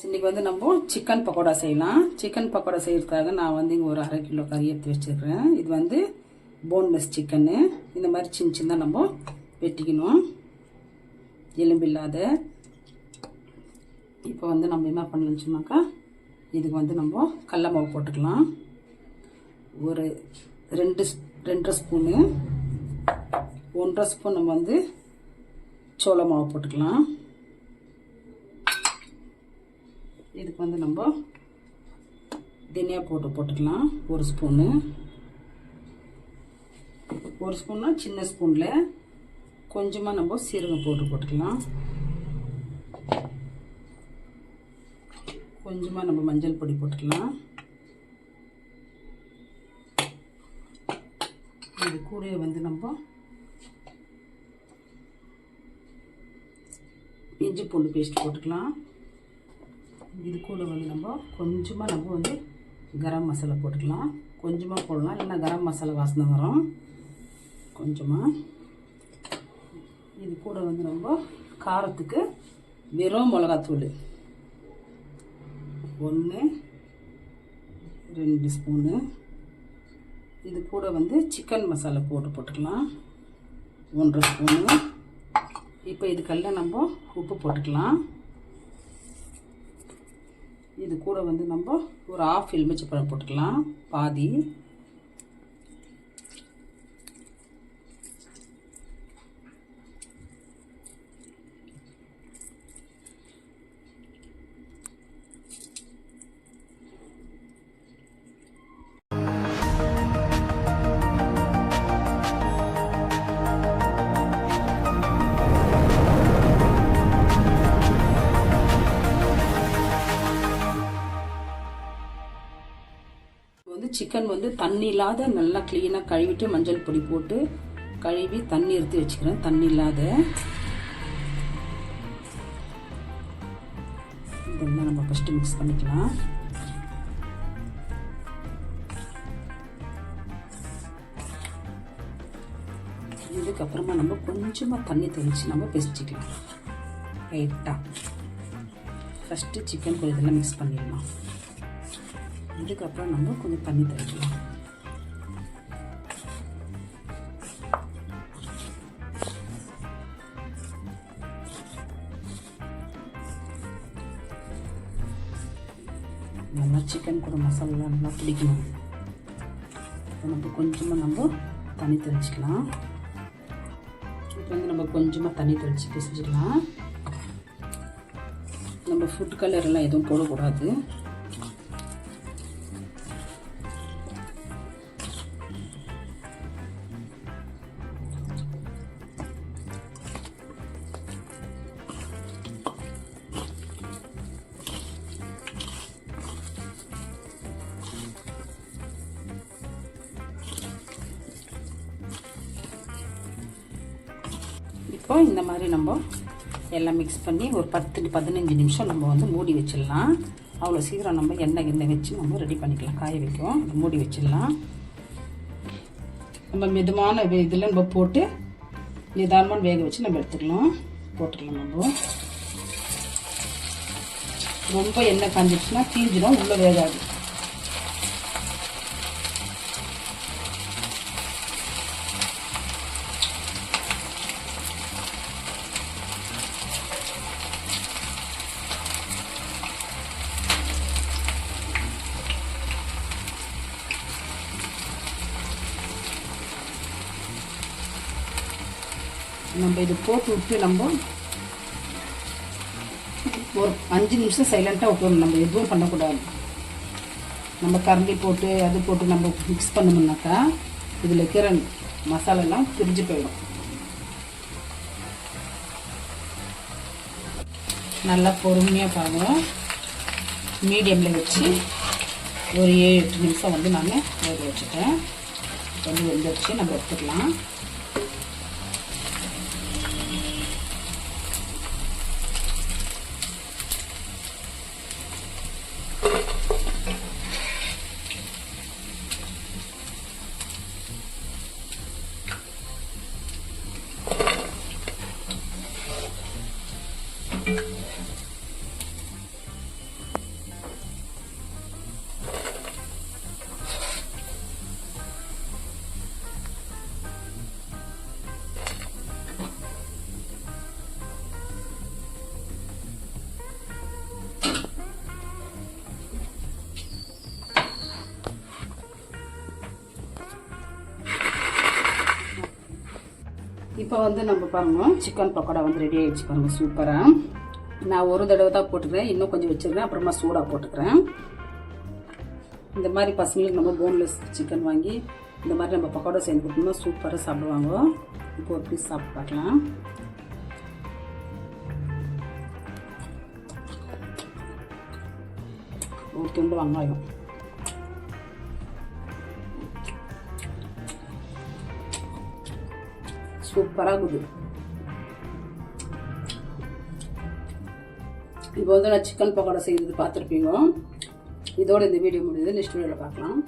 இன்னைக்கு வந்து நம்ம சிக்கன் பக்கோடா செய்யலாம். சிக்கன் பக்கோடா செய்யறதுக்காக நான் வந்து இங்கே ஒரு 1/2 கிலோ கறி எடுத்து வச்சிருக்கிறேன். இது வந்து போன்லெஸ் சிக்கனு. இந்த மாதிரி சின்ன சின்னதாக நம்ம வெட்டிக்கணும், எலும்பு இல்லாத. இப்போ வந்து நம்ம என்ன பண்ணலாம்னு சொன்னாக்கா, இதுக்கு வந்து நம்ம கடல மாவு போட்டுக்கலாம். ஒரு 2 ஸ்பூனு, 1.5 ஸ்பூன் நம்ம வந்து சோள மாவு போட்டுக்கலாம். இதுக்கு வந்து நம்ம தனியா போட்டுக்கலாம். 1 ஸ்பூனு, 1 ஸ்பூன்னா சின்ன ஸ்பூனில் கொஞ்சமாக நம்ம சீரகம் போட்டுக்கலாம். கொஞ்சமாக நம்ம மஞ்சள் பொடி போட்டுக்கலாம். இது கூட வந்து நம்ம இஞ்சி பூண்டு பேஸ்ட் போட்டுக்கலாம். இது கூட வந்து நம்ம கொஞ்சமாக வந்து கரம் மசாலா போட்டுக்கலாம். கொஞ்சமாக போடலாம், இல்லைன்னா கரம் மசாலா வாசனை வரும். கொஞ்சமாக இது கூட வந்து நம்ம காரத்துக்கு வெறும் மிளகாத்தூள் 1-2 ஸ்பூனு. இது கூட வந்து சிக்கன் மசாலா போட்டுக்கலாம் 1.5 ஸ்பூனு. இப்போ இதுக்கெல்லாம் நம்ம உப்பு போட்டுக்கலாம். இது கூட வந்து நம்ம ஒரு 1/2 எலுமிச்சைப்பழம் போட்டுக்கலாம், பாதி. சிக்கன் வந்து தண்ணி இல்லாத நல்லா க்ளீனாக கழுவிட்டு மஞ்சள் பொடி போட்டு கழுவி தண்ணி எடுத்து வச்சுக்கிறேன், தண்ணி இல்லாத. இதெல்லாம் நம்ம ஃபஸ்ட்டு மிக்ஸ் பண்ணிக்கலாம். இதுக்கப்புறமா நம்ம கொஞ்சமாக தண்ணி தெளித்து நம்ம பிசைச்சிக்கலாம் லைட்டாக. ஃபஸ்ட்டு சிக்கன் கூட இதெல்லாம் மிக்ஸ் பண்ணிடலாம். இதுக்கப்புறம் நம்ம கொஞ்சம் தண்ணி தெளிக்கலாம். நல்லா சிக்கன் கூட மசாலா நல்லா பிடிக்கணும். நம்ம கொஞ்சமாக தண்ணி தெளிச்சிக்கலாம். இப்போ வந்து நம்ம கொஞ்சமாக தண்ணி தெளித்து பிசைச்சிக்கலாம். நம்ம ஃபுட் கலர் எல்லாம் எதுவும் போடக்கூடாது. இப்போ இந்த மாதிரி நம்ம எல்லாம் மிக்ஸ் பண்ணி ஒரு 10-15 நிமிஷம் நம்ம வந்து மூடி வச்சிடலாம். அவ்வளோ சீக்கிரம் நம்ம எண்ணெய் வச்சு நம்ம ரெடி பண்ணிக்கலாம், காய வைக்கும். மூடி வச்சிடலாம். நம்ம மிதமான இதில் நம்ம போட்டு நிதானமாக வேக வச்சு நம்ம எடுத்துக்கலாம், போட்டுக்கலாம். நம்ம ரொம்ப எண்ணெய் காஞ்சிடுச்சுன்னா தீஞ்சிடும், உள்ளே வேகாது. நம்ம இது போட்டு விட்டு நம்ம ஒரு 5 நிமிஷம் சைலண்ட்டாக விட்டுறணும். நம்ம எதுவும் பண்ணக்கூடாது. நம்ம கரண்டி போட்டு அது போட்டு நம்ம மிக்ஸ் பண்ணோம்னாக்கா இதில் இருக்கிற மசாலாலாம் பிரிஞ்சு போயிடும். நல்லா பொறுமையாக பாருங்கள், மீடியமில் வச்சு ஒரு 7-8 நிமிஷம் வந்து நான் வேக வச்சுட்டேன். வந்து வெந்துடுச்சு, நம்ம எடுத்துக்கலாம். இப்போ வந்து நம்ம பாருங்க சிக்கன் பக்கோடா வந்து ரெடி ஆகிடுச்சு பாருங்கள் சூப்பராக. நான் ஒரு தடவை தான் போட்டுக்கிறேன், இன்னும் கொஞ்சம் வச்சுருக்கேன், அப்புறமா சூடாக போட்டுக்கிறேன். இந்த மாதிரி பசங்களுக்கு நம்ம போன்லெஸ் சிக்கன் வாங்கி இந்த மாதிரி நம்ம பக்கோடா செஞ்சு கொடுத்தோம்னா சூப்பராக சாப்பிடுவாங்க. இப்போ ஒரு பீஸ் சாப்பிட்டு பார்க்கலாம். ஒரு துண்டு வெங்காயம், சூப்பராக இருக்குது. இப்போ வந்து நான் சிக்கன் பக்கோடா செய்கிறது பார்த்துருப்பீங்க. இதோட இந்த வீடியோ முடியுது. நெக்ஸ்ட் வீடியோவில் பார்க்கலாம்.